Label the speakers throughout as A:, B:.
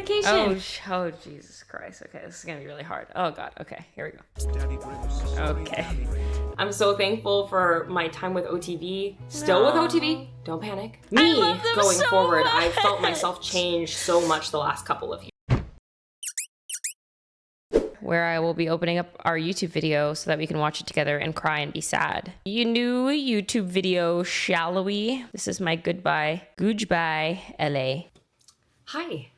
A: notification.
B: Oh, Jesus Christ. Okay, this is gonna be really hard. Oh God. Okay, here we go. Okay.
A: I'm so thankful for my time with OTV. Still with OTV. Don't panic. Me
B: love them
A: going
B: so
A: forward,
B: much.
A: I've felt myself change so much the last couple of years.
B: Where I will be opening up our YouTube video so that we can watch it together and cry and be sad. You new YouTube video, shall we? This is my goodbye. Goodbye, LA.
A: Hi.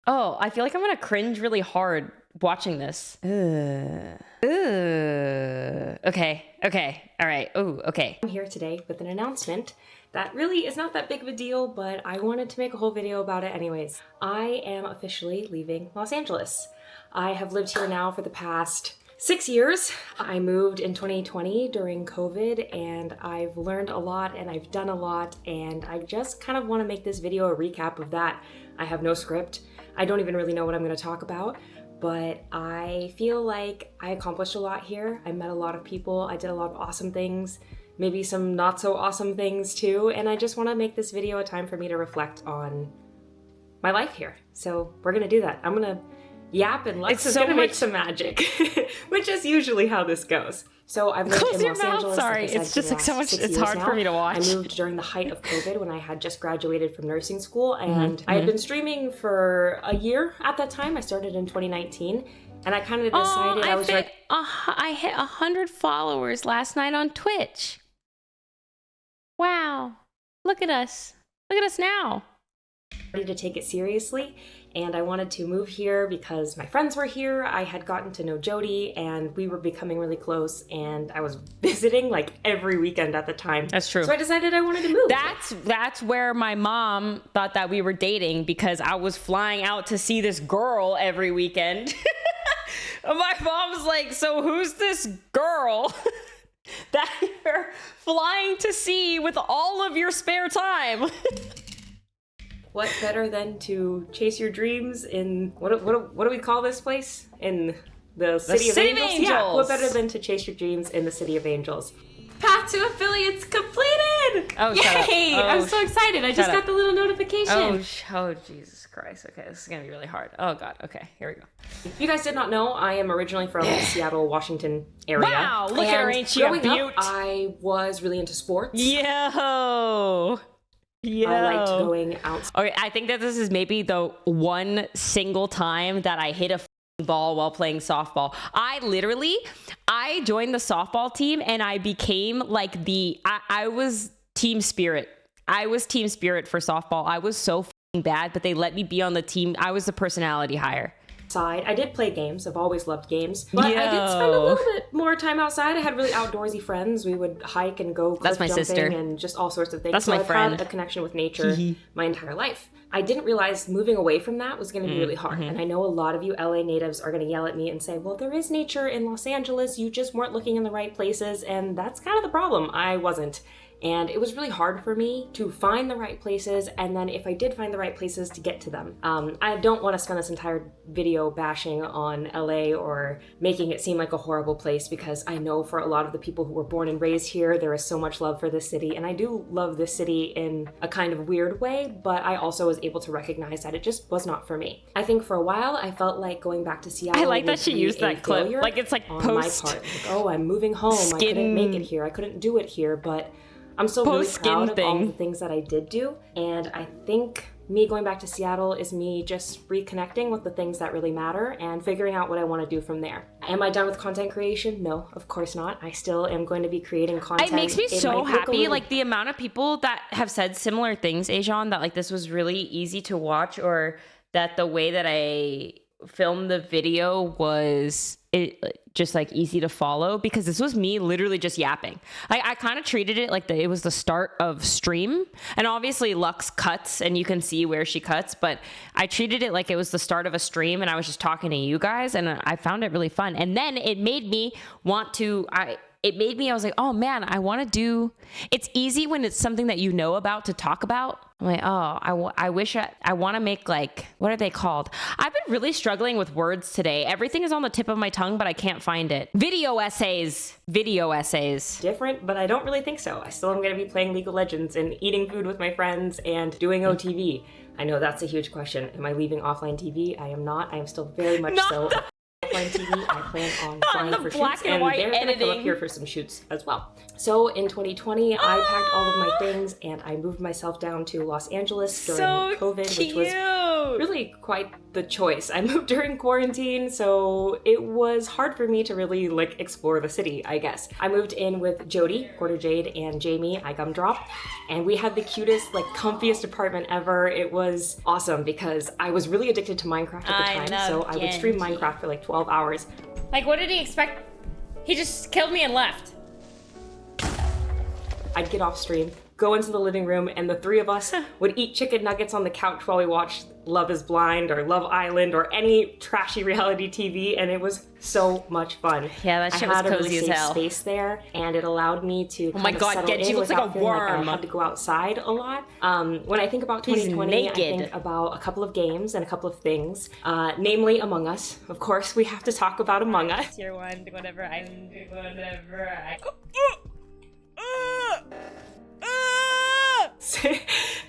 B: Oh, I feel like I'm gonna cringe really hard watching this. Okay. All right. Oh, okay.
A: I'm here today with an announcement that really is not that big of a deal, but I wanted to make a whole video about it anyways. I am officially leaving Los Angeles. I have lived here now for the past 6 years. I moved in 2020 during COVID, and I've learned a lot and I've done a lot, and I just kind of want to make this video a recap of that. I have no script. I don't even really know what I'm going to talk about, but I feel like I accomplished a lot here. I met a lot of people. I did a lot of awesome things, maybe some not so awesome things too, and I just want to make this video a time for me to reflect on my life here. So we're going to do that. I'm going to yap and Lex is gonna make some magic, which is usually how this goes. So I've lived in Los Angeles.
B: Sorry, it's just like so much. It's hard for me to watch.
A: I moved during the height of COVID when I had just graduated from nursing school, and I had been streaming for a year at that time. I started in 2019, and I kind of decided
B: I hit 100 followers last night on Twitch. Wow, look at us! Look at us now.
A: Ready to take it seriously, and I wanted to move here because my friends were here. I had gotten to know Jody and we were becoming really close, and I was visiting like every weekend at the time.
B: That's true.
A: So I decided I wanted to move.
B: That's where my mom thought that we were dating, because I was flying out to see this girl every weekend. My mom's like, so who's this girl that you're flying to see with all of your spare time?
A: What better than to chase your dreams in, what do we call this place? In the City of Angels? Yeah, what better than to chase your dreams in the City of Angels? Path to affiliates completed!
B: Oh,
A: yay! I'm so excited. I just got the little notification.
B: Oh, Jesus Christ. Okay, this is gonna be really hard. Oh God, okay, here we go.
A: If you guys did not know, I am originally from the Seattle, Washington area.
B: Wow, look at her, ain't she a beaut?
A: I was really into sports.
B: Yo!
A: I liked going out.
B: Okay, I think that this is maybe the one single time that I hit a ball while playing softball. I joined the softball team and I became like I was team spirit. I was team spirit for softball. I was so bad, but they let me be on the team. I was the personality hire.
A: I did play games. I've always loved games, but I did spend a little bit more time outside. I had really outdoorsy friends. We would hike and go cliff jumping and just all sorts of things.
B: That's my friend.
A: I've had a connection with nature my entire life. I didn't realize moving away from that was going to be really hard. And I know a lot of you LA natives are going to yell at me and say, well, there is nature in Los Angeles. You just weren't looking in the right places. And that's kind of the problem. I wasn't. And it was really hard for me to find the right places, and then if I did find the right places, to get to them. I don't want to spend this entire video bashing on LA or making it seem like a horrible place, because I know for a lot of the people who were born and raised here, there is so much love for this city, and I do love this city in a kind of weird way, but I also was able to recognize that it just was not for me. I think for a while, I felt like going back to Seattle.
B: I like that she used that clip. Like it's like
A: on
B: post
A: my part. Like, oh, I'm moving home. I couldn't make it here. I couldn't do it here, but I'm still really proud of all the things that I did do, and I think me going back to Seattle is me just reconnecting with the things that really matter and figuring out what I want to do from there. Am I done with content creation? No, of course not. I still am going to be creating content.
B: It makes me so happy, like the amount of people that have said similar things, Ajon, that like this was really easy to watch, or that the way that I filmed the video was just like easy to follow, because this was me literally just yapping. I kind of treated it like it was the start of stream, and obviously Lux cuts and you can see where she cuts, but I treated it like it was the start of a stream and I was just talking to you guys, and I found it really fun. And then it made me want to, I was like, oh man, I want to do, it's easy when it's something that you know about to talk about. I'm like, oh, I wish I want to make, like, what are they called? I've been really struggling with words today. Everything is on the tip of my tongue, but I can't find it. Video essays.
A: Different, but I don't really think so. I still am going to be playing League of Legends and eating food with my friends and doing OTV. I know that's a huge question. Am I leaving Offline TV? I am not. I am still very much so Offline TV. I plan on flying for shoots, and they're going to come up here for some shoots as well. So in 2020, I packed all of my things and I moved myself down to Los Angeles during COVID, which was really quite the choice. I moved during quarantine, so it was hard for me to really like explore the city, I guess. I moved in with Jody, Quarter Jade, and Jamie, I Gumdrop, and we had the cutest, like comfiest apartment ever. It was awesome because I was really addicted to Minecraft at the time, so I would stream Minecraft for like 12 hours.
B: Like, what did he expect? He just killed me and left.
A: I'd get off stream, go into the living room, and the three of us would eat chicken nuggets on the couch while we watched Love is Blind or Love Island or any trashy reality TV, and it was so much fun.
B: Yeah, that shit was cozy as hell.
A: I had a really safe space there, and it allowed me to
B: oh my god, Genji looks like a worm.
A: Like I had to go outside a lot. When I think about 2020, I think about a couple of games and a couple of things, namely Among Us. Of course, we have to talk about Among Us.
B: Tier 1, whatever I...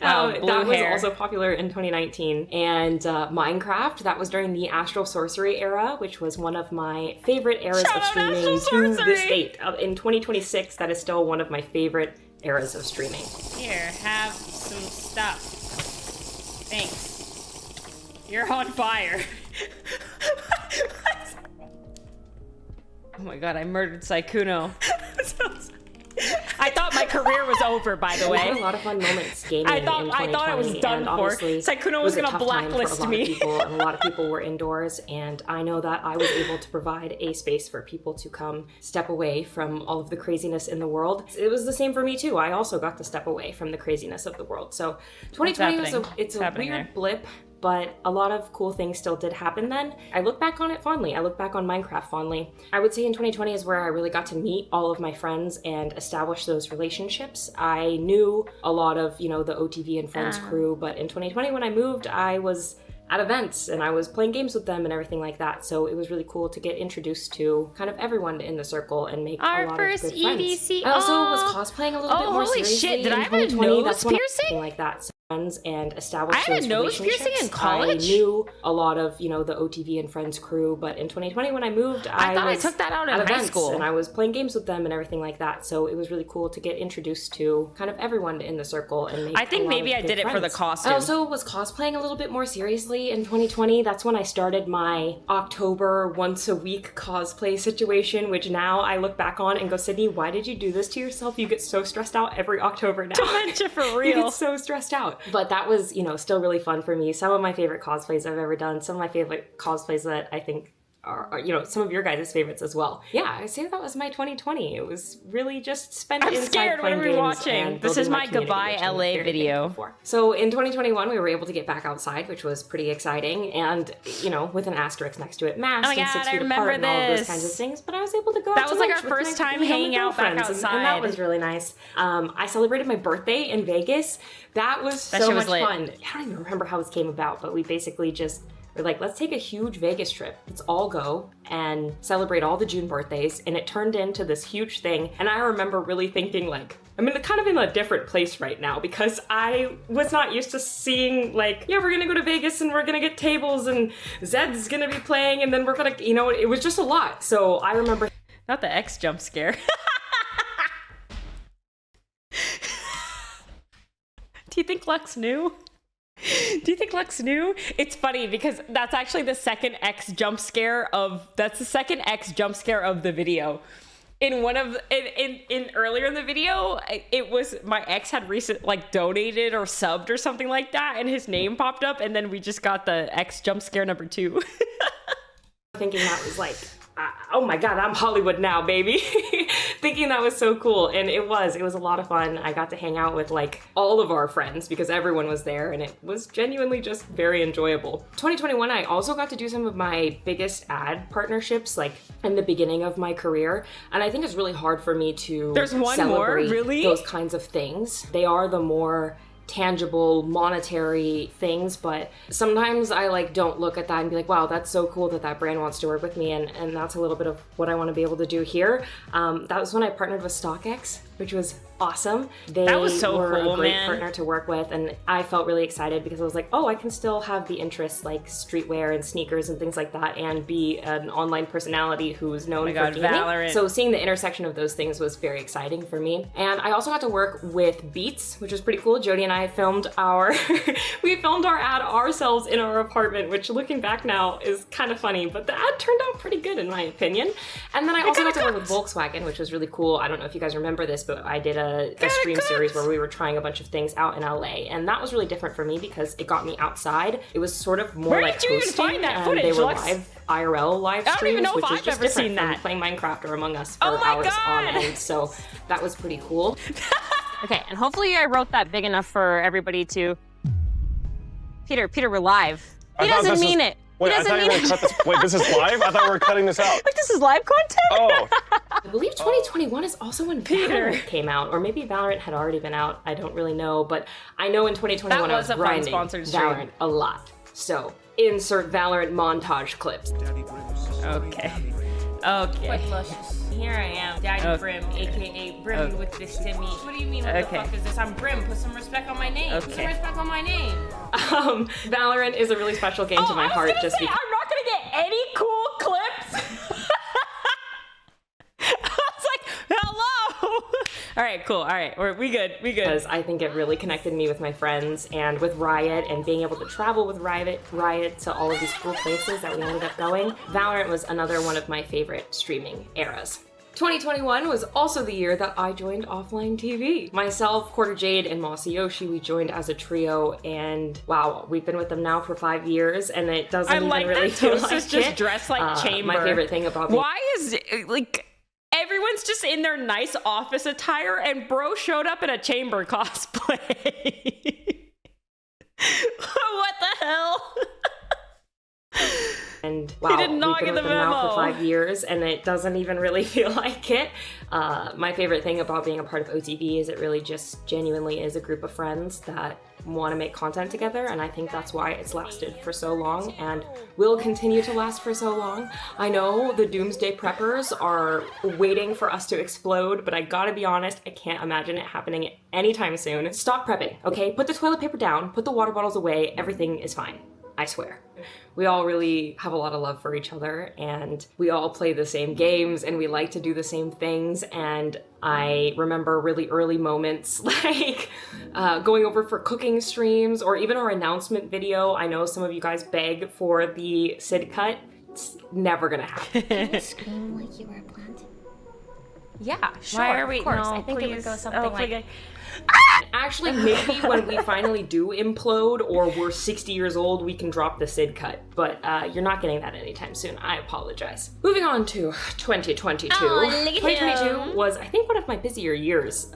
A: That was also popular in 2019. And Minecraft, that was during the Astral Sorcery era, which was one of my favorite eras of streaming to this date. In 2026, that is still one of my favorite eras of streaming.
B: Here, have some stuff. Thanks. You're on fire. Oh my god, I murdered Saikuno. I thought my career was over, by the way.
A: I had a lot of fun moments gaming in 2020.
B: I thought I was done for. Saikuno was going to blacklist me.
A: And a lot of people were indoors, and I know that I was able to provide a space for people to come step away from all of the craziness in the world. It was the same for me too. I also got to step away from the craziness of the world. So 2020 was a weird blip, but a lot of cool things still did happen then. I look back on it fondly. I look back on Minecraft fondly. I would say in 2020 is where I really got to meet all of my friends and establish those relationships. I knew a lot of, the OTV and Friends crew, but in 2020 when I moved, I was at events and I was playing games with them and everything like that. So it was really cool to get introduced to kind of everyone in the circle and make a lot of good friends. Our first EDC. I also was cosplaying a little bit more seriously.
B: Holy shit, did I have a nose piercing?
A: Like that. So friends and establish those relationships.
B: I had a nose piercing in college?
A: I knew a lot of, the OTV and Friends crew, but in 2020 when I moved, I thought I
B: took that out in high school.
A: And I was playing games with them and everything like that. So it was really cool to get introduced to kind of everyone in the circle and make
B: I think maybe I did it for the costume.
A: I also was cosplaying a little bit more seriously in 2020. That's when I started my October once a week cosplay situation, which now I look back on and go, Sydney, why did you do this to yourself? You get so stressed out every October now.
B: Dementia for real.
A: You get so stressed out. But that was, still really fun for me. Some of my favorite cosplays I've ever done, some of my favorite cosplays that I think are some of your guys' favorites as well. Yeah, I say that was my 2020. It was really just spent inside
B: scared. What are we watching? This is my goodbye LA video.
A: So in 2021, we were able to get back outside, which was pretty exciting. And, with an asterisk next to it, masked and 6 feet apart and all of those kinds of things. But I was able to go out
B: That was like our first time hanging out back outside.
A: And that was really nice. I celebrated my birthday in Vegas. That was so much fun. I don't even remember how this came about, but we basically just we're like, let's take a huge Vegas trip. Let's all go and celebrate all the June birthdays. And it turned into this huge thing. And I remember really thinking like, I'm kind of in a different place right now because I was not used to seeing like, yeah, we're gonna go to Vegas and we're gonna get tables and Zed's gonna be playing and then we're gonna, it was just a lot. So I remember.
B: Not the X jump scare. Do you think Lex knew? Do you think Lex knew? It's funny because that's actually the second X jump scare of the video. In earlier in the video, it was my ex had donated or subbed or something like that, and his name popped up, and then we just got the X jump scare number 2.
A: Thinking that was like, oh my god, I'm Hollywood now, baby. Thinking that was so cool, and it was a lot of fun. I got to hang out with all of our friends because everyone was there, and it was genuinely just very enjoyable. 2021, I also got to do some of my biggest ad partnerships in the beginning of my career, and I think it's really hard for me to celebrate those kinds of things. They are the more tangible monetary things, but sometimes I don't look at that and be like, wow, that's so cool that brand wants to work with me, and that's a little bit of what I want to be able to do here. That was when I partnered with StockX, which was awesome. They
B: That was so
A: were
B: cool,
A: a great
B: man.
A: partner to work with, and I felt really excited because I was like, oh, I can still have the interests like streetwear and sneakers and things like that, and be an online personality who's known for gaming.
B: Valorant.
A: So seeing the intersection of those things was very exciting for me. And I also got to work with Beats, which was pretty cool. Jody and I filmed our we filmed our ad ourselves in our apartment, which looking back now is kind of funny, but the ad turned out pretty good in my opinion. And then I also got to work with Volkswagen, which was really cool. I don't know if you guys remember this, but I did a stream series where we were trying a bunch of things out in LA, and that was really different for me because it got me outside. It was sort of more like hosting,
B: even find that
A: and
B: footage,
A: they were
B: Lex?
A: live IRL live streams,
B: I don't even know
A: which
B: if
A: is
B: I've
A: just
B: ever
A: different
B: seen
A: from
B: that.
A: playing Minecraft or Among Us for
B: Oh my
A: hours on
B: God.
A: end. So that was pretty cool.
C: Okay, and hopefully I wrote that big enough for everybody to... Peter, we're live. He doesn't mean it.
D: Wait, I thought you were gonna cut this. Wait, this is live? I thought we were cutting this out.
C: Like, this is live content?
D: Oh.
A: I believe 2021 is also when Valorant came out, or maybe Valorant had already been out. I don't really know, but I know in 2021
B: That
A: I
B: was
A: was
B: a fun
A: grinding
B: sponsored stream.
A: Valorant a lot. So insert Valorant montage clips.
B: Okay. Okay.
E: Here I am, Daddy
B: Okay.
E: Brim, aka Brim
B: Okay.
E: with this to me. What do you mean, what
B: Okay.
E: the fuck is this? I'm Brim, put some respect on my name. Put some
B: Okay.
E: respect on my name.
A: Valorant is a really special game to my heart just because.
B: I'm not gonna get any cool clips. I was like, hello. All right, cool. All right, we good.
A: Because I think it really connected me with my friends and with Riot, and being able to travel with Riot to all of these cool places that we ended up going. Valorant was another one of my favorite streaming eras. 2021 was also the year that I joined OfflineTV. Myself, Quarter Jade, and Mossy Yoshi, we joined as a trio, and wow, we've been with them now for 5 years, and it doesn't
B: I
A: even
B: like
A: really
B: that
A: feel
B: Toast
A: like
B: is just
A: it.
B: dressed like Chamber.
A: My favorite thing about being
B: Why is it, like everyone's just in their nice office attire, and bro showed up in a Chamber cosplay? What the hell?
A: And wow,
B: did not
A: we've been
B: get
A: with
B: the
A: them now
B: memo.
A: for 5 years, and it doesn't even really feel like it. My favorite thing about being a part of OTV is it really just genuinely is a group of friends that want to make content together, and I think that's why it's lasted for so long and will continue to last for so long. I know the doomsday preppers are waiting for us to explode, but I gotta be honest, I can't imagine it happening anytime soon. Stop prepping, okay? Put the toilet paper down, put the water bottles away, everything is fine. I swear. We all really have a lot of love for each other, and we all play the same games, and we like to do the same things. And I remember really early moments like going over for cooking streams, or even our announcement video. I know some of you guys beg for the Sid cut. It's never gonna happen.
F: Scream like you were a plant.
C: Yeah, sure.
B: Why are we?
C: Of course.
B: No,
C: I think it would go
B: please.
C: something
B: Oh,
C: like...
B: please.
A: Actually, maybe when we finally do implode, or we're 60 years old, we can drop the Sid cut. But you're not getting that anytime soon. I apologize. Moving on to 2022.
C: Oh, look at
A: 2022
C: him.
A: was, I think, one of my busier years.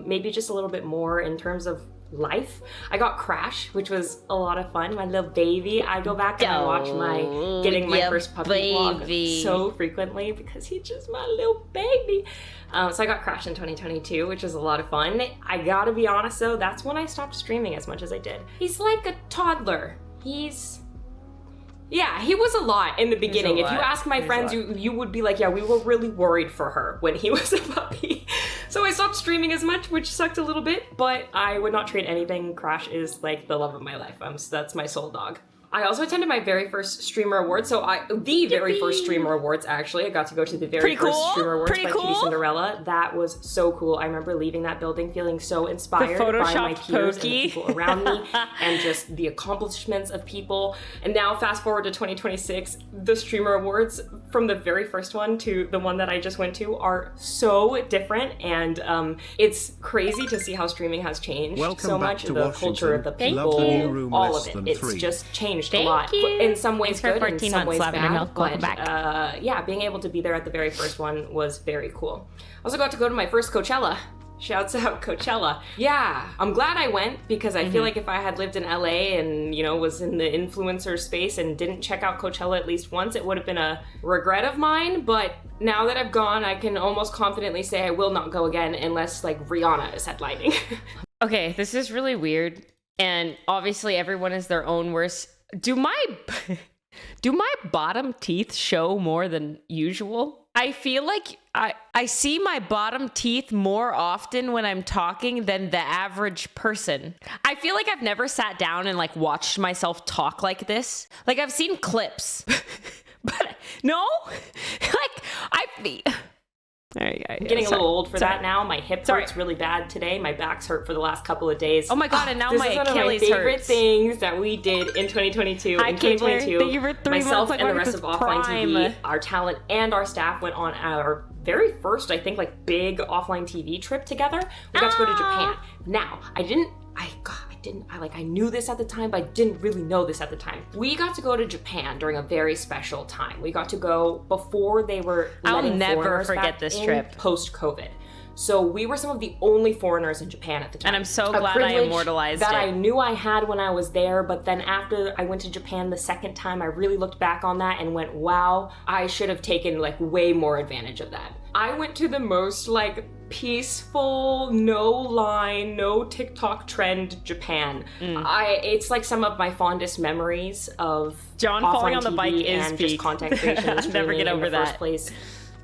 A: Maybe just a little bit more in terms of life. I got Crash, which was a lot of fun. My little baby. I go back and I watch my getting my
B: yeah,
A: first puppy
B: baby.
A: vlog so frequently because he's just my little baby. So I got Crash in 2022, which was a lot of fun. I gotta be honest though, that's when I stopped streaming as much as I did. He's like a toddler. Yeah, he was a lot in the beginning. If you ask my friends, you would be like, yeah, we were really worried for her when he was a puppy. So I stopped streaming as much, which sucked a little bit, but I would not trade anything. Crash is like the love of my life. That's my soul dog. I also attended my very first streamer awards. So the very first streamer awards, actually. I got to go to the very first streamer awards by Kitty Cinderella. That was so cool. I remember leaving that building feeling so inspired by my peers and the people around me and just the accomplishments of people. And now fast forward to 2026, the streamer awards from the very first one to the one that I just went to are so different. And it's crazy to see how streaming has changed so much. The culture of the people, all of it. It's just changed a lot. In some ways good, in some ways bad. But yeah, being able to be there at the very first one was very cool. I also got to go to my first Coachella. Shouts out Coachella. Yeah, I'm glad I went because I feel like if I had lived in LA and, you know, was in the influencer space and didn't check out Coachella at least once, it would have been a regret of mine. But now that I've gone, I can almost confidently say I will not go again unless like Rihanna is headlining.
B: Okay, this is really weird, and obviously everyone is their own worst. Do my bottom teeth show more than usual? I feel like I see my bottom teeth more often when I'm talking than the average person. I feel like I've never sat down and like watched myself talk like this. Like I've seen clips, but no, like
A: I'm getting a little old for that now. My hip hurts really bad today. My back's hurt for the last couple of days.
B: Oh my God, and now my Achilles hurts.
A: This is one of my favorite things that we did in 2022. In 2022, myself and the rest of Offline TV, our talent and our staff went on our very first, I think, like big Offline TV trip together. We got to go to Japan. Now, I knew this at the time, but I didn't really know this at the time. We got to go to Japan during a very special time. We got to go before they were letting foreigners back
B: this
A: in,
B: trip.
A: Post-COVID. So we were some of the only foreigners in Japan at the time.
B: And I'm so glad I immortalized
A: that
B: it.
A: I knew I had when I was there, but then after I went to Japan the second time, I really looked back on that and went, wow, I should have taken like way more advantage of that. I went to the most like peaceful, no line, no TikTok trend Japan. It's like some of my fondest memories of
B: John falling on the
A: TV
B: bike is
A: and
B: peak.
A: just content creation and streaming
B: Never get over
A: in the
B: that.
A: first place.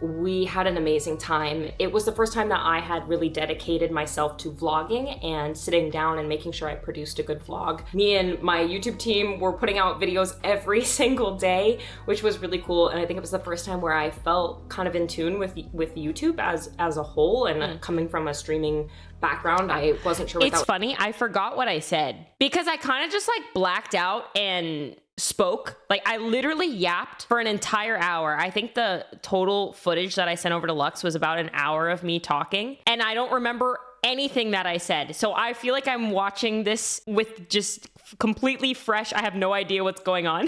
A: We had an amazing time. It was the first time that I had really dedicated myself to vlogging and sitting down and making sure I produced a good vlog. Me and my YouTube team were putting out videos every single day, which was really cool. And I think it was the first time where I felt kind of in tune with YouTube as a whole. And coming from a streaming background, I wasn't sure what
B: It's funny, I forgot what I said because I kind of just like blacked out and spoke. Like I literally yapped for an entire hour. I think the total footage that I sent over to Lux was about an hour of me talking, and I don't remember anything that I said. So I feel like I'm watching this with just completely fresh. I have no idea what's going on.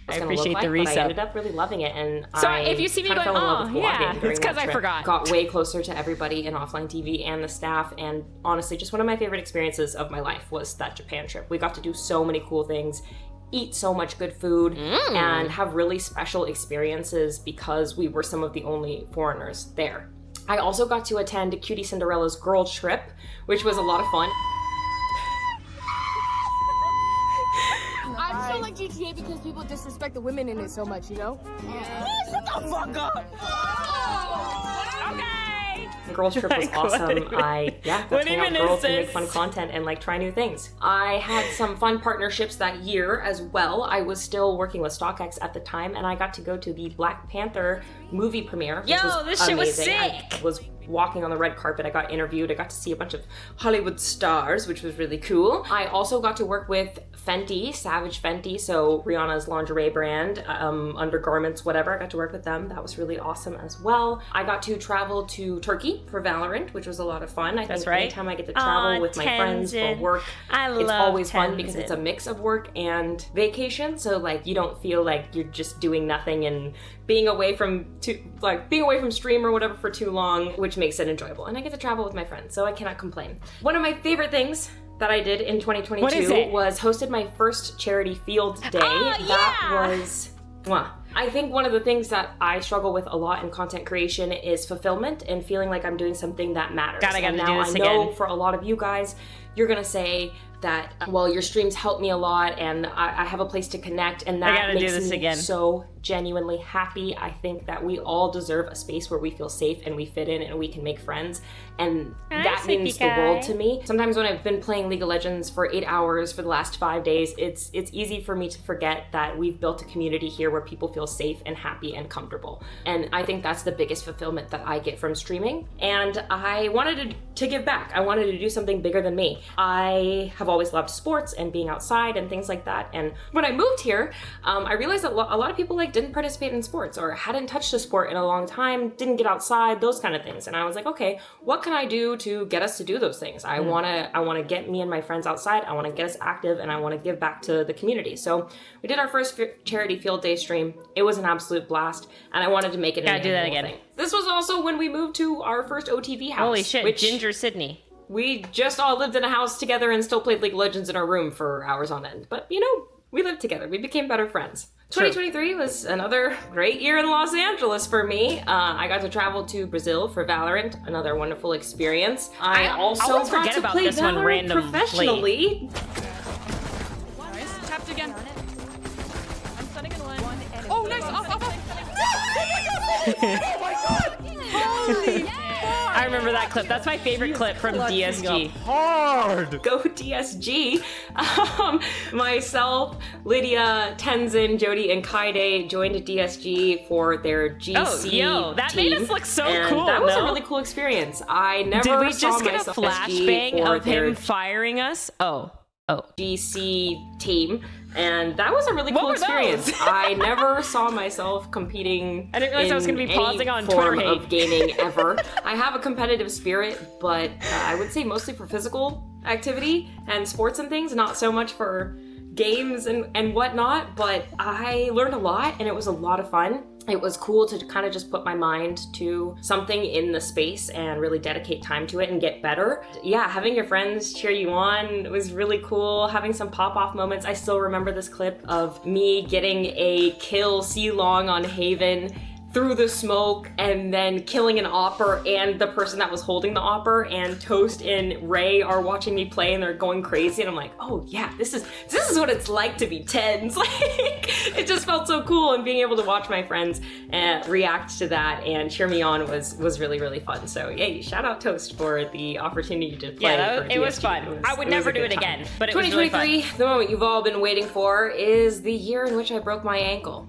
B: I appreciate the reset.
A: But I ended up really loving it, and
B: so if you see me going, oh yeah, it's because I forgot.
A: Got way closer to everybody in Offline TV and the staff, and honestly, just one of my favorite experiences of my life was that Japan trip. We got to do so many cool things, eat so much good food, and have really special experiences because we were some of the only foreigners there. I also got to attend Cutie Cinderella's girl trip, which was a lot of fun.
F: I feel like GTA because people disrespect the women in it so much, you know? Yeah. Shut the fuck up!
B: Okay.
A: The girls trip was awesome. I got to hang out with girls and make fun content and like try new things. I had some fun partnerships that year as well. I was still working with StockX at the time, and I got to go to the Black Panther movie premiere. Which was
B: this shit was
A: amazing.
B: sick.
A: I was walking on the red carpet. I got interviewed. I got to see a bunch of Hollywood stars, which was really cool. I also got to work with Fenty, Savage Fenty, so Rihanna's lingerie brand, undergarments, whatever. I got to work with them. That was really awesome as well. I got to travel to Turkey for Valorant, which was a lot of fun. I think anytime I get to travel with my friends for work, it's always fun because it's a mix of work and vacation. So like you don't feel like you're just doing nothing and being away from stream or whatever for too long, which makes it enjoyable. And I get to travel with my friends, so I cannot complain. One of my favorite things that I did in 2022 was hosted my first charity field day. That was, I think one of the things that I struggle with a lot in content creation is fulfillment and feeling like I'm doing something that matters.
B: I gotta do this
A: again. I know for a lot of you guys, you're gonna say that, well, your streams help me a lot and I have a place to connect, and that makes me so genuinely happy. I think that we all deserve a space where we feel safe and we fit in and we can make friends, and that means the world to me. Sometimes when I've been playing League of Legends for 8 hours for the last 5 days, it's easy for me to forget that we've built a community here where people feel safe and happy and comfortable. And I think that's the biggest fulfillment that I get from streaming. And I wanted to give back. I wanted to do something bigger than me. I have always loved sports and being outside and things like that. And when I moved here, I realized that a lot of people didn't participate in sports or hadn't touched a sport in a long time, didn't get outside, those kind of things. And I was like, okay, what can I do to get us to do those things? I want to get me and my friends outside. I want to get us active, and I want to give back to the community. So we did our first charity field day stream. It was an absolute blast, and I wanted to make it an annual thing. This was also when we moved to our first OTV house.
B: Holy shit, Ginger Sydney.
A: We just all lived in a house together and still played League of Legends in our room for hours on end. But, we lived together. We became better friends. 2023 was another great year in Los Angeles for me. I got to travel to Brazil for Valorant, another wonderful experience. I also got to play Valorant professionally.
F: Nice. Tapped again. I'm stunning in one. Oh, nice. Off.
B: I remember that clip. That's my favorite clip from DSG.
D: Hard.
A: Go DSG. Myself, Lydia, Tenzin, Jody, and Kaide joined DSG for their GC
B: Oh, yo, that
A: team,
B: made us look so
A: and
B: cool,
A: that was
B: no?
A: a really cool experience. I never
B: Did we
A: saw
B: just get a
A: myself as G
B: flashbang
A: for
B: of
A: their
B: him firing us? Oh.
A: GC team, and that was a really
B: What
A: cool
B: were
A: experience.
B: those?
A: I never saw myself competing.
B: I didn't realize I was gonna be
A: in
B: pausing
A: any
B: on Twitter
A: form
B: hate.
A: of gaming ever. I have a competitive spirit, but I would say mostly for physical activity and sports and things, not so much for games and whatnot. But I learned a lot, and it was a lot of fun. It was cool to kind of just put my mind to something in the space and really dedicate time to it and get better. Yeah, having your friends cheer you on was really cool. Having some pop-off moments. I still remember this clip of me getting a kill C-Long on Haven through the smoke and then killing an Opper and the person that was holding the Opper, and Toast and Ray are watching me play and they're going crazy, and I'm like, oh yeah, this is what it's like to be tens. Like, it just felt so cool, and being able to watch my friends react to that and cheer me on was really, really fun. So yay, shout out Toast for the opportunity to play.
B: Yeah,
A: for
B: it was
A: DSG.
B: fun. I would
A: it was
B: never
A: a
B: do
A: good
B: it
A: time.
B: again, but it was really fun.
A: 2023, the moment you've all been waiting for, is the year in which I broke my ankle.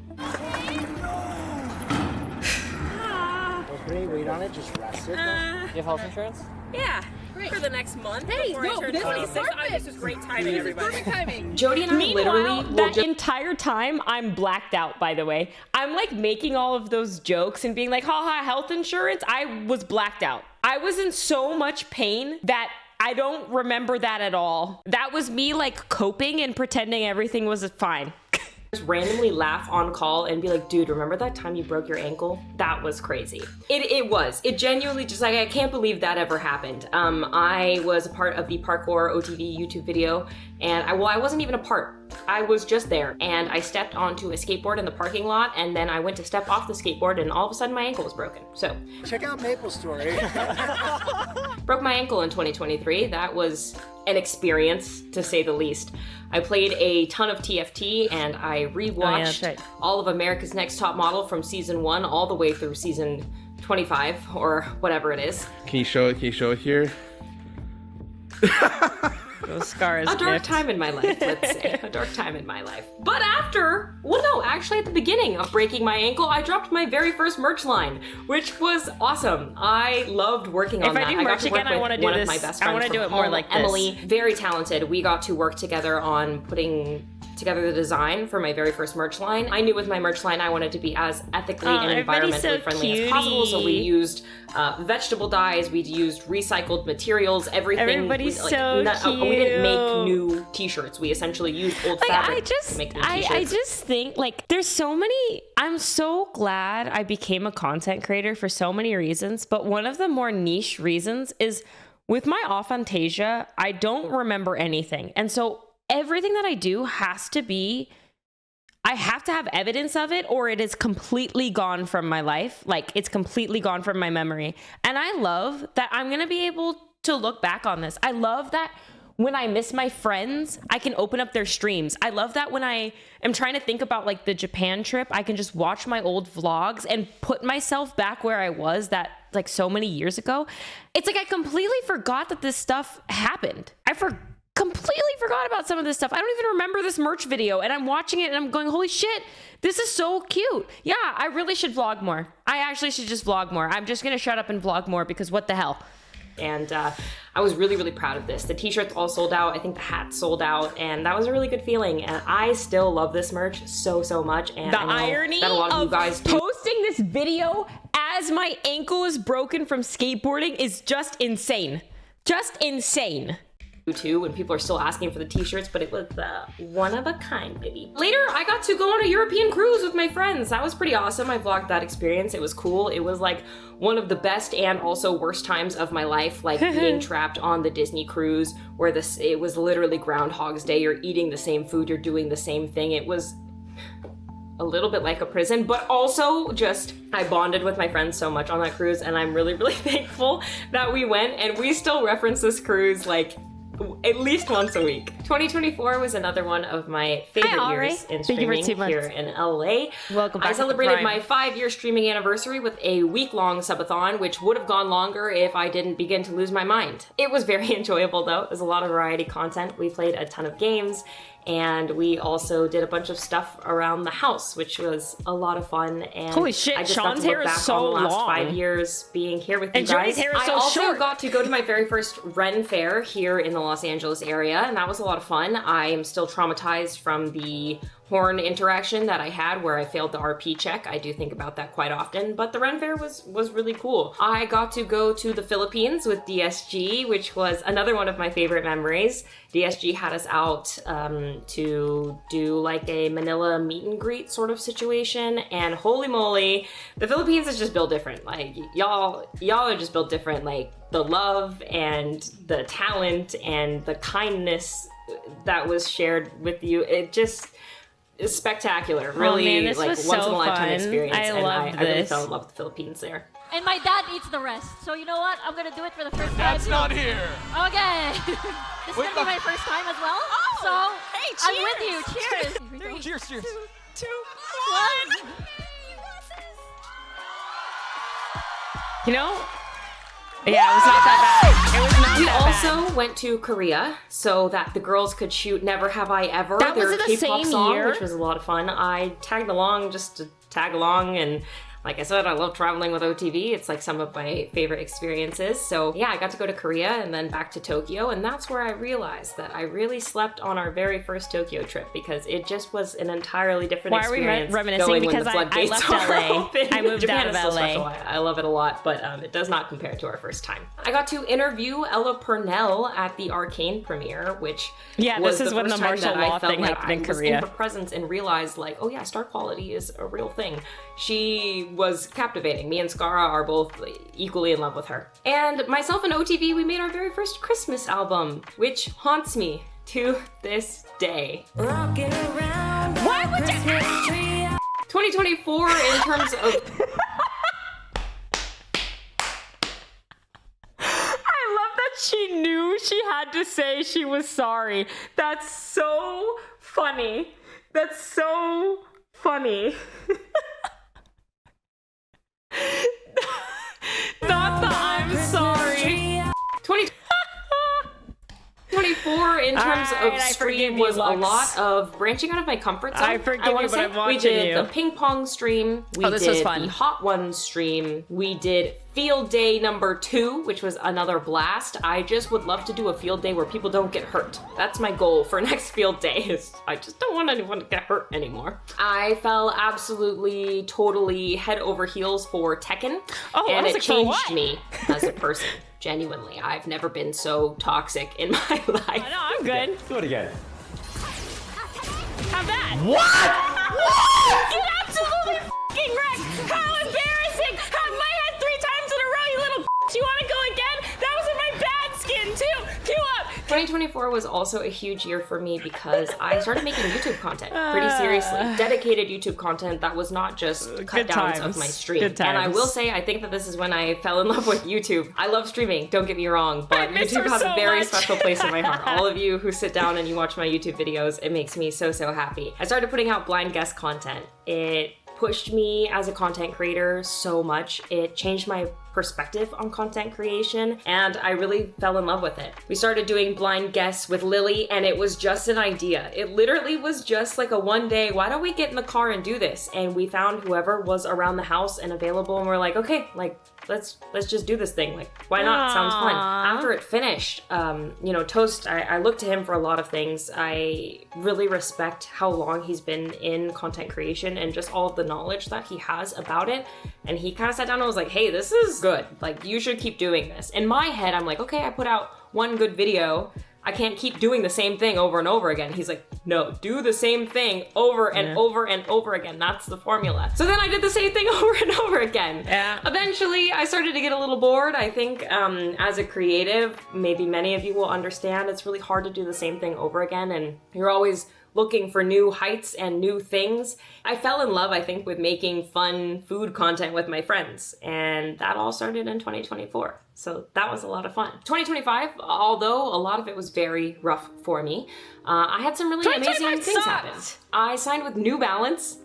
G: Great, wait on it, just rest it.
C: You have health insurance?
E: Yeah. For the next month.
F: Hey,
E: before I
F: no,
E: turn
F: this is
E: 26.
F: perfect.
E: This is great timing, everybody.
F: Perfect timing.
A: Jody and I literally
B: Meanwhile,
A: will
B: that
A: just
B: entire time, I'm blacked out, by the way. I'm like making all of those jokes and being like, haha, health insurance. I was blacked out. I was in so much pain that I don't remember that at all. That was me like coping and pretending everything was fine.
A: just randomly laugh on call and be like, dude, remember that time you broke your ankle? That was crazy. It genuinely just like, I can't believe that ever happened. I was a part of the Parkour OTV YouTube video, and I wasn't even a part. I was just there, and I stepped onto a skateboard in the parking lot, and then I went to step off the skateboard, and all of a sudden my ankle was broken. So
G: Check out Maple Story.
A: broke my ankle in 2023. That was an experience, to say the least. I played a ton of TFT, and I rewatched
B: that's right.
A: all of America's Next Top Model from season 1 all the way through season 25 or whatever it is.
H: Can you show it? Can you show it here?
B: Those scars.
A: A dark
B: gift.
A: time in my life, let's say. A dark time in my life. But actually at the beginning of breaking my ankle, I dropped my very first merch line, which was awesome. I loved working on
B: If
A: that.
B: I do
A: got
B: merch
A: to work
B: again, I
A: with
B: want to do
A: one
B: this.
A: of my best
B: I
A: friends
B: want to
A: from
B: do it more
A: home,
B: like
A: Emily.
B: this.
A: Very talented. We got to work together on putting together the design for my very first merch line. I knew with my merch line I wanted to be as ethically and
B: everybody's
A: environmentally
B: so
A: friendly as possible, so we
B: cutie.
A: used vegetable dyes, we used recycled materials, everything.
B: Everybody's
A: we,
B: so
A: we didn't make
B: cute.
A: new t-shirts. We essentially used old
B: Like,
A: fabric to make new t-shirts.
B: I just think like there's so many. I'm so glad I became a content creator for so many reasons, but one of the more niche reasons is with my aphantasia, I don't remember anything, and so everything that I do has to be. I have to have evidence of it, or it is completely gone from my life. Like, it's completely gone from my memory. And I love that I'm going to be able to look back on this. I love that when I miss my friends, I can open up their streams. I love that when I am trying to think about like the Japan trip, I can just watch my old vlogs and put myself back where I was that like so many years ago. It's like I completely forgot that this stuff happened. Completely forgot about some of this stuff. I don't even remember this merch video, and I'm watching it and I'm going, holy shit, this is so cute. Yeah, I really should vlog more. I actually should just vlog more. I'm just gonna shut up and vlog more because what the hell?
A: And I was really, really proud of this. The t-shirts all sold out. I think the hats sold out, and that was a really good feeling. And I still love this merch so, so much. And
B: The
A: I know
B: irony
A: that a lot of you guys do.
B: posting this video as my ankle is broken from skateboarding is just insane. Just insane.
A: Too, when people are still asking for the t-shirts, but it was one of a kind, baby. Later, I got to go on a European cruise with my friends. That was pretty awesome. I vlogged that experience. It was cool. It was like one of the best and also worst times of my life, like being trapped on the Disney cruise where it was literally Groundhog's Day. You're eating the same food, you're doing the same thing. It was a little bit like a prison, but also just, I bonded with my friends so much on that cruise, and I'm really, really thankful that we went, and we still reference this cruise like at least once a week. 2024 was another one of my favorite
C: Aubrey.
A: years in
C: Thank you for
A: streaming
C: 2 months.
A: here in LA.
C: Welcome back
A: I
C: to
A: celebrated
C: Prime.
A: my 5-year streaming anniversary with a week-long subathon, which would have gone longer if I didn't begin to lose my mind. It was very enjoyable though. It was a lot of variety content. We played a ton of games, and we also did a bunch of stuff around the house, which was a lot of fun. And
C: Holy shit,
A: I just
C: Sean's
A: got to look
C: hair is
A: back
C: so
A: on the last
C: long.
A: 5 years being here with you
C: And
A: guys.
C: Joey's hair is
A: I
C: so
A: also
C: short.
A: got to go to my very first Ren Fair here in the Los Angeles area, and that was a lot of fun. I am still traumatized from the horn interaction that I had where I failed the RP check. I do think about that quite often, but the Ren Fair was really cool. I got to go to the Philippines with DSG, which was another one of my favorite memories. DSG had us out to do like a Manila meet and greet sort of situation, and holy moly, the Philippines is just built different. Like y'all are just built different. Like the love and the talent and the kindness that was shared with you, it just is spectacular. Really,
B: man, this
A: like
B: was
A: once in
B: so
A: a lifetime
B: fun.
A: experience.
B: I
A: and
B: loved
A: I really
B: this.
A: fell in love with the Philippines there.
H: And my dad eats the rest. So you know what? I'm gonna do it for the first time.
I: That's
H: too.
I: not here.
H: Okay. This is
I: Wait,
H: gonna be my first time as well.
E: Oh,
H: So
E: hey,
H: I'm with you. Cheers. Here we go.
I: Cheers, cheers.
E: 2, 1.
B: You know? Yeah, it was not that bad. It was not
A: We
B: that bad.
A: also went to Korea so that the girls could shoot Never Have I Ever,
B: That was
A: their
B: in the
A: K-pop
B: same
A: song,
B: year?
A: which was a lot of fun. I tagged along just to tag along, and like I said, I love traveling with OTV. It's like some of my favorite experiences. So yeah, I got to go to Korea and then back to Tokyo, and that's where I realized that I really slept on our very first Tokyo trip because it just was an entirely different
B: Why are we
A: experience.
B: reminiscing?
A: going when
B: Because
A: the
B: I
A: floodgates
B: left
A: are
B: LA.
A: open.
B: I moved
A: Japan
B: out of
A: is still
B: LA.
A: special. I love it a lot, but it does not compare to our first time. I got to interview Ella Purnell at the Arcane premiere, which
B: Yeah,
A: was
B: this is
A: the
B: when
A: first
B: the
A: time
B: martial
A: that I
B: law
A: felt
B: thing
A: like
B: happened in
A: I was
B: Korea.
A: in her presence and realized like, oh yeah, star quality is a real thing. She was captivating. Me and Skara are both equally in love with her. And myself and OTV, we made our very first Christmas album, which haunts me to this day.
B: Why would you?
A: 2024 in terms of
B: I love that she knew she had to say she was sorry. That's so funny. That's so funny. Not the I'm sorry.
A: 2024 in terms
B: Alright,
A: of
B: I forgive
A: stream
B: you,
A: was a
B: Lux.
A: lot of branching out of my comfort zone.
B: I forgive you,
A: wanna
B: but
A: say.
B: I'm
A: We
B: watching
A: did
B: you.
A: the ping pong stream. We
B: Oh, this was
A: did
B: fun.
A: the Hot Ones stream. We did Field Day number 2, which was another blast. I just would love to do a field day where people don't get hurt. That's my goal for next field day. Is I just don't want anyone to get hurt anymore. I fell absolutely, totally head over heels for Tekken,
B: Oh, I
A: and
B: was
A: it
B: like, for
A: changed
B: what?
A: me as a person. Genuinely, I've never been so toxic in my life.
B: No, I'm good.
D: Do it again.
B: Have that.
D: What?
B: You absolutely fucking wrecked. How embarrassing. Have my head 3 times in a row, you little bitch. You want to go again? That was in my bad skin, too. Cue up.
A: 2024 was also a huge year for me because I started making YouTube content pretty seriously. Dedicated YouTube content that was not just cut downs of my stream.
B: Good
A: And I
B: times.
A: will say, I think that this is when I fell in love with YouTube. I love streaming, don't get me wrong, but
B: miss
A: YouTube
B: her
A: has
B: so
A: a very
B: much.
A: special place in my heart. All of you who sit down and you watch my YouTube videos, it makes me so, so happy. I started putting out blind guest content. It pushed me as a content creator so much. It changed my perspective on content creation, and I really fell in love with it. We started doing blind guests with Lily, and it was just an idea. It literally was just like a one day, why don't we get in the car and do this? And we found whoever was around the house and available, and we're like, okay, like let's just do this thing. Like, why not? Sounds fun.
B: Aww.
A: After it finished, Toast, I look to him for a lot of things. I really respect how long he's been in content creation and just all of the knowledge that he has about it. And he kind of sat down and was like, hey, this is good. Like, you should keep doing this. In my head, I'm like, okay, I put out one good video. I can't keep doing the same thing over and over again. He's like, no, do the same thing over and over and over again. That's the formula. So then I did the same thing over and over again.
B: Yeah.
A: Eventually, I started to get a little bored. I think as a creative, maybe many of you will understand, it's really hard to do the same thing over again. And you're always looking for new heights and new things. I fell in love, I think, with making fun food content with my friends, and that all started in 2024. So that was a lot of fun. 2025, although a lot of it was very rough for me, I had some really amazing things happen. I signed with New Balance.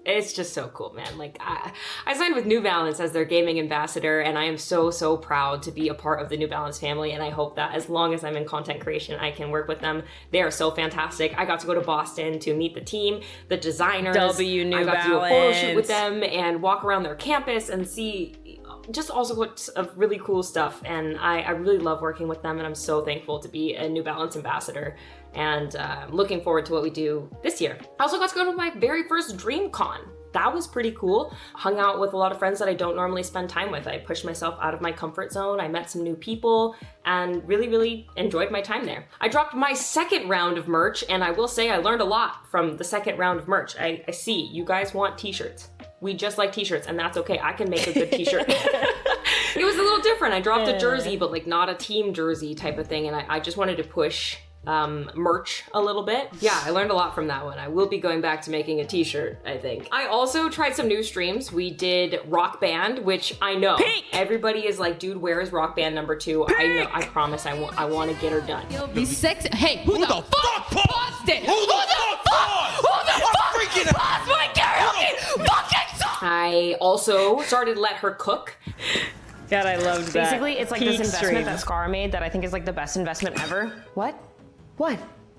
A: It's just so cool, man. Like, I signed with New Balance as their gaming ambassador, and I am so proud to be a part of the New Balance family, and I hope that as long as I'm in content creation, I can work with them. They are so fantastic. I got to go to Boston to meet the team, the designers.
B: New
A: I got
B: Balance.
A: to do a photo shoot with them and walk around their campus and see just all sorts of really cool stuff, and I really love working with them, and I'm so thankful to be a New Balance ambassador, and looking forward to what we do this year. I also got to go to my very first DreamCon. That was pretty cool. Hung out with a lot of friends that I don't normally spend time with. I pushed myself out of my comfort zone. I met some new people and really enjoyed my time there. I dropped my second round of merch, and I will say I learned a lot from the second round of merch. I see you guys want t-shirts. We just like t-shirts, and that's okay. I can make a good t-shirt. It was a little different. I dropped a jersey, but like not a team jersey type of thing, and I just wanted to push merch a little bit. Yeah, I learned a lot from that one. I will be going back to making a t-shirt, I think. I also tried some new streams. We did Rock Band, which I know everybody is like, dude, where is Rock Band number 2? I know, I promise I want to get her done.
I: He's sexy. Hey, who the fuck paused it? Who the fuck? Who the fuck paused my karaoke fucking song?
A: I also started Let Her Cook.
B: God, I loved that.
C: Basically, it's like
B: Peak
C: this investment
B: stream.
C: that Scar made that I think is like the best investment ever.
A: What?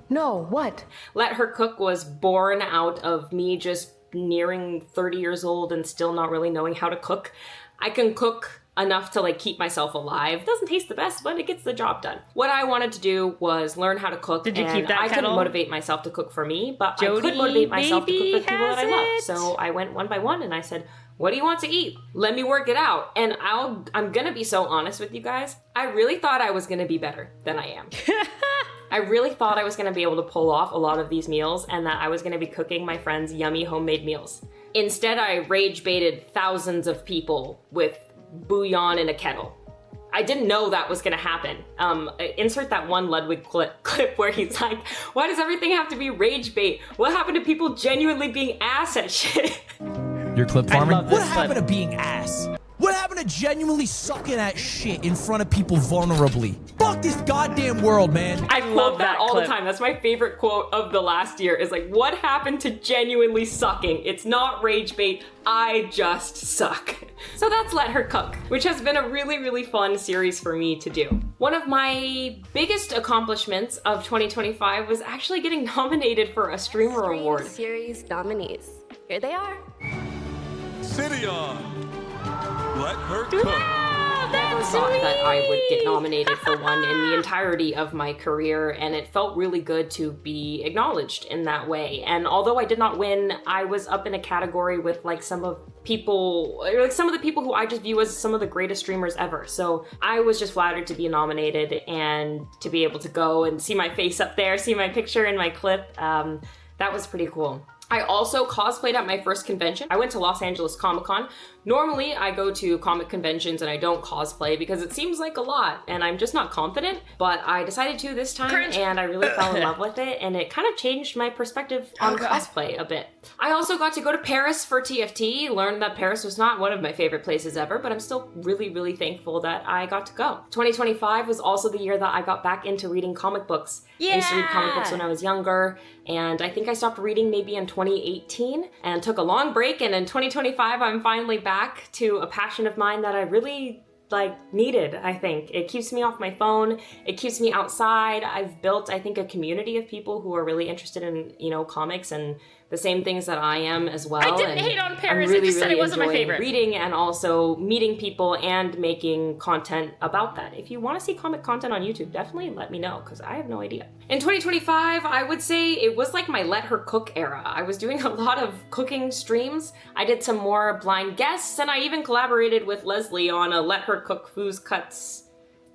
A: No, what? Let Her Cook was born out of me just nearing 30 years old and still not really knowing how to cook. I can cook enough to like keep myself alive. Doesn't taste the best, but it gets the job done. What I wanted to do was learn how to cook.
B: Did you
A: and
B: keep that
A: I couldn't
B: kettle?
A: motivate myself to cook for me, but I
B: Jody,
A: could motivate myself to cook for the people that I love.
B: has it.
A: So I went one by one and I said, what do you want to eat? Let me work it out. And I'm gonna be so honest with you guys. I really thought I was gonna be better than I am. I really thought I was gonna be able to pull off a lot of these meals and that I was gonna be cooking my friends yummy homemade meals. Instead, I rage baited thousands of people with bouillon in a kettle. I didn't know that was gonna happen. Insert that one Ludwig clip where he's like, why does everything have to be rage bait? What happened to people genuinely being ass at shit?
J: Your clip farming?
B: love this
J: What happened
B: clip.
J: to being ass? What happened to genuinely sucking at shit in front of people vulnerably? Fuck this goddamn world, man.
A: I love that all
B: clip.
A: the time. That's my favorite quote of the last year is like, what happened to genuinely sucking? It's not rage bait, I just suck. So that's Let Her Cook, which has been a really fun series for me to do. One of my biggest accomplishments of 2025 was actually getting nominated for a Streamer Award.
K: Series nominees. Here they are.
E: Sydeon, Let Her Cook.
A: Never thought that I would get nominated for one in the entirety of my career, and it felt really good to be acknowledged in that way. And although I did not win, I was up in a category with like some of the people who I just view as some of the greatest streamers ever. So I was just flattered to be nominated and to be able to go and see my face up there, see my picture in my clip. That was pretty cool. I also cosplayed at my first convention. I went to Los Angeles Comic-Con. Normally, I go to comic conventions and I don't cosplay because it seems like a lot and I'm just not confident, but I decided to this time and I really fell in love with it and it kind of changed my perspective on cosplay a bit. I also got to go to Paris for TFT, learned that Paris was not one of my favorite places ever, but I'm still really thankful that I got to go. 2025 was also the year that I got back into reading comic books. I used to read comic books when I was younger, and I think I stopped reading maybe in 2018 and took a long break, and in 2025 I'm finally back to a passion of mine that I really needed. I think it keeps me off my phone, it keeps me outside. I've built, I think, a community of people who are really interested in, comics and the same things that I am as well.
B: I didn't
A: and
B: hate on Paris,
A: I'm really,
B: I just said it wasn't my
A: enjoying
B: favorite.
A: reading and also meeting people and making content about that. If you want to see comic content on YouTube, definitely let me know because I have no idea. In 2025, I would say it was like my Let Her Cook era. I was doing a lot of cooking streams. I did some more blind guests and I even collaborated with Leslie on a Let Her Cook Foos Cuts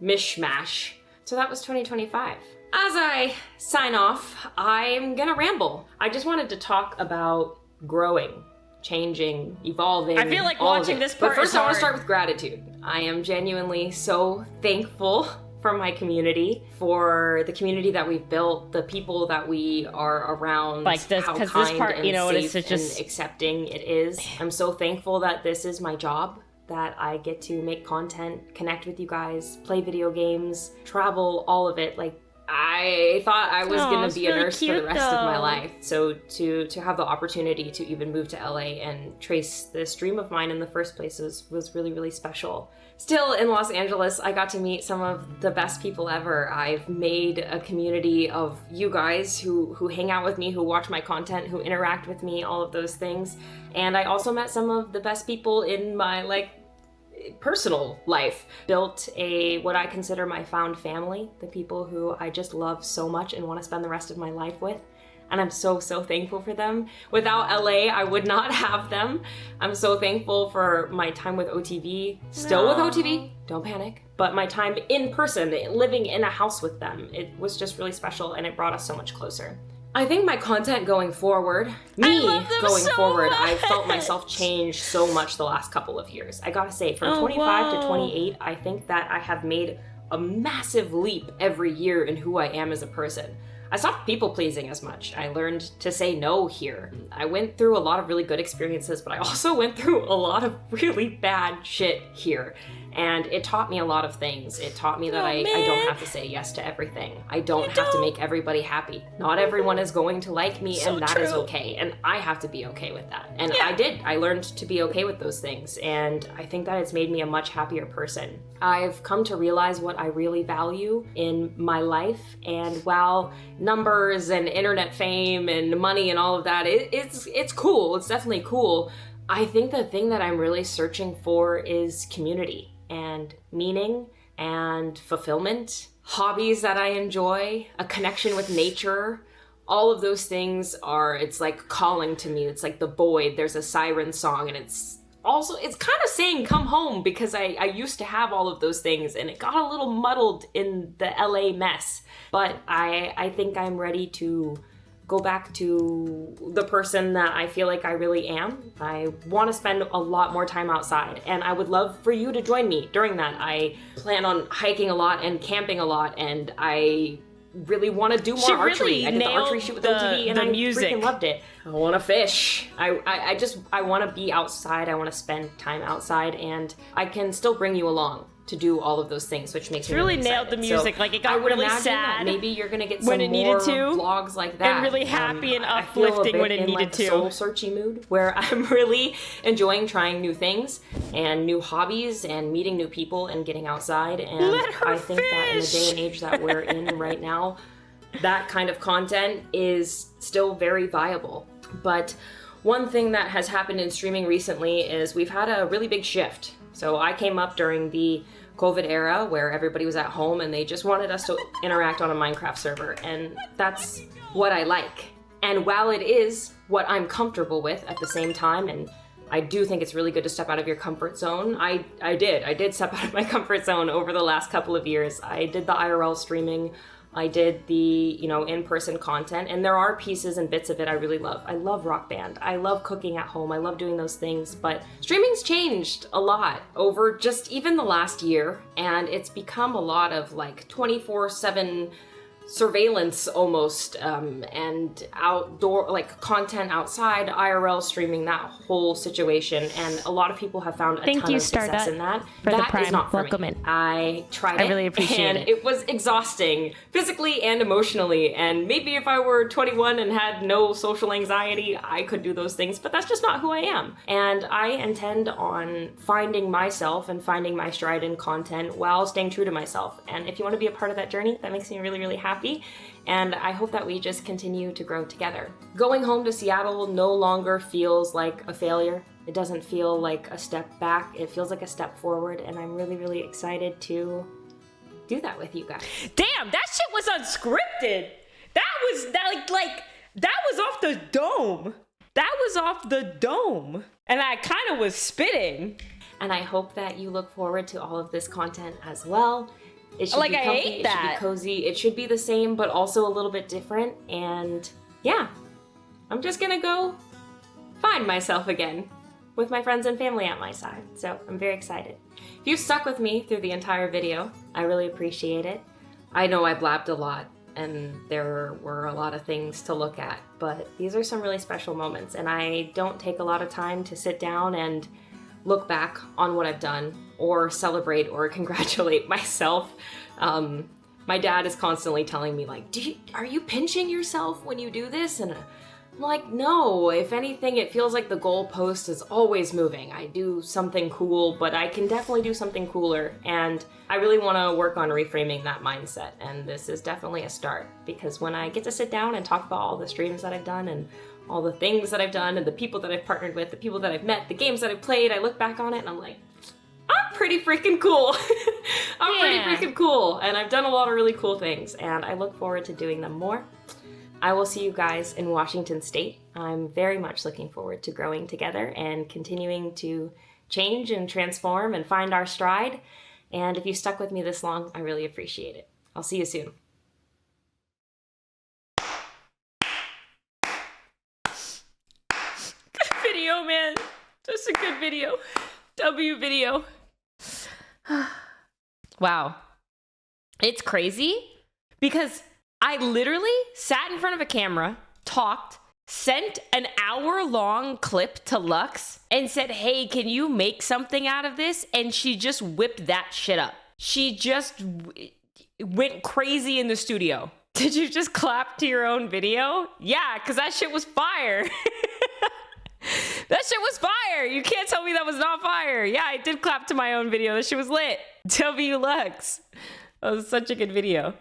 A: mishmash. So that was 2025. As I sign off, I'm gonna ramble. I just wanted to talk about growing, changing, evolving.
B: I feel like
A: all of
B: watching
A: it.
B: this part
A: But first
B: is
A: I want
B: hard.
A: to start with gratitude. I am genuinely so thankful for my community, for the community that we've built, the people that we are around,
B: like this,
A: how
B: because
A: kind
B: this part,
A: and
B: you know,
A: safe
B: it's just
A: and accepting it is. I'm so thankful that this is my job, that I get to make content, connect with you guys, play video games, travel, all of it. Like, I thought I was gonna be a nurse for the rest of my life. So to have the opportunity to even move to LA and trace this dream of mine in the first place was really, really special. Still in Los Angeles, I got to meet some of the best people ever. I've made a community of you guys who hang out with me, who watch my content, who interact with me, all of those things. And I also met some of the best people in my personal life. Built what I consider my found family, the people who I just love so much and want to spend the rest of my life with. And I'm so thankful for them. Without LA, I would not have them. I'm so thankful for my time with OTV, still with OTV, don't panic. But my time in person, living in a house with them, it was just really special and it brought us so much closer. I think my content going forward, I felt myself change so much the last couple of years. I gotta say, from 25 to 28, I think that I have made a massive leap every year in who I am as a person. I stopped people pleasing as much. I learned to say no here. I went through a lot of really good experiences, but I also went through a lot of really bad shit here. And it taught me a lot of things. It taught me that I don't have to say yes to everything. I don't have to make everybody happy. Not everyone is going to like me, and that is okay. And I have to be okay with that. And I did. I learned to be okay with those things. And I think that it's made me a much happier person. I've come to realize what I really value in my life. And while numbers and internet fame and money and all of that, it's cool. It's definitely cool. I think the thing that I'm really searching for is community and meaning and fulfillment, hobbies that I enjoy, a connection with nature. All of those things it's like calling to me. It's like the void. There's a siren song, and it's kind of saying come home, because I used to have all of those things and it got a little muddled in the LA mess. But I think I'm ready to go back to the person that I feel like I really am. I want to spend a lot more time outside, and I would love for you to join me during that. I plan on hiking a lot and camping a lot, and I really want to do more archery. I did the archery shoot with OTV, and I freaking loved it. I want to fish. I want to be outside. I want to spend time outside, and I can still bring you along to do all of those things, which makes me really
B: nailed the music.
A: So
B: it got really sad.
A: Maybe you're gonna get some more vlogs like that,
B: and really happy and uplifting when it needed to.
A: Soul searchy mood where I'm really enjoying trying new things and new hobbies and meeting new people and getting outside. And I think that in the day and age that we're in right now, that kind of content is still very viable. But one thing that has happened in streaming recently is we've had a really big shift. So I came up during the COVID era where everybody was at home and they just wanted us to interact on a Minecraft server, and that's what I like. And while it is what I'm comfortable with at the same time, and I do think it's really good to step out of your comfort zone, I did step out of my comfort zone over the last couple of years. I did the IRL streaming, I did the, in-person content, and there are pieces and bits of it I really love. I love Rock Band. I love cooking at home. I love doing those things, but streaming's changed a lot over just even the last year, and it's become a lot of 24/7 surveillance almost, and outdoor content outside, IRL streaming, that whole situation, and a lot of people have found a ton of success in that. That is not for me. I tried it.
B: I really appreciate it.
A: It was exhausting physically and emotionally, and maybe if I were 21 and had no social anxiety, I could do those things, but that's just not who I am. And I intend on finding myself and finding my stride in content while staying true to myself. And if you want to be a part of that journey, that makes me really, really happy. And I hope that we just continue to grow together. Going home to Seattle no longer feels like a failure. It doesn't feel like a step back. It feels like a step forward, and I'm really, really excited to do that with you guys.
B: Damn, that shit was unscripted. That was off the dome. That was off the dome. And I kind of was spitting.
A: And I hope that you look forward to all of this content as well. It should be comfy, it should be cozy, it should be the same, but also a little bit different. And yeah, I'm just gonna go find myself again. with my friends and family at my side. So I'm very excited. If you stuck with me through the entire video, I really appreciate it. I know I blabbed a lot and there were a lot of things to look at, but these are some really special moments, and I don't take a lot of time to sit down and look back on what I've done or celebrate or congratulate myself. My dad is constantly telling me, like, are you pinching yourself when you do this? And I'm like, no, if anything, it feels like the goalpost is always moving. I do something cool, but I can definitely do something cooler. And I really want to work on reframing that mindset. And this is definitely a start, because when I get to sit down and talk about all the streams that I've done and all the things that I've done and the people that I've partnered with, the people that I've met, the games that I've played, I look back on it and I'm like, I'm pretty freaking cool. I'm pretty freaking cool. And I've done a lot of really cool things, and I look forward to doing them more. I will see you guys in Washington State. I'm very much looking forward to growing together and continuing to change and transform and find our stride. And if you stuck with me this long, I really appreciate it. I'll see you soon.
B: Good video, man. Just a good video. W video. Wow. It's crazy because I literally sat in front of a camera, talked, sent an hour-long clip to Lux and said, hey, can you make something out of this? And she just whipped that shit up. She just went crazy in the studio. Did you just clap to your own video? Yeah, because that shit was fire. That shit was fire. You can't tell me that was not fire. Yeah, I did clap to my own video. That shit was lit. W Lux. That was such a good video.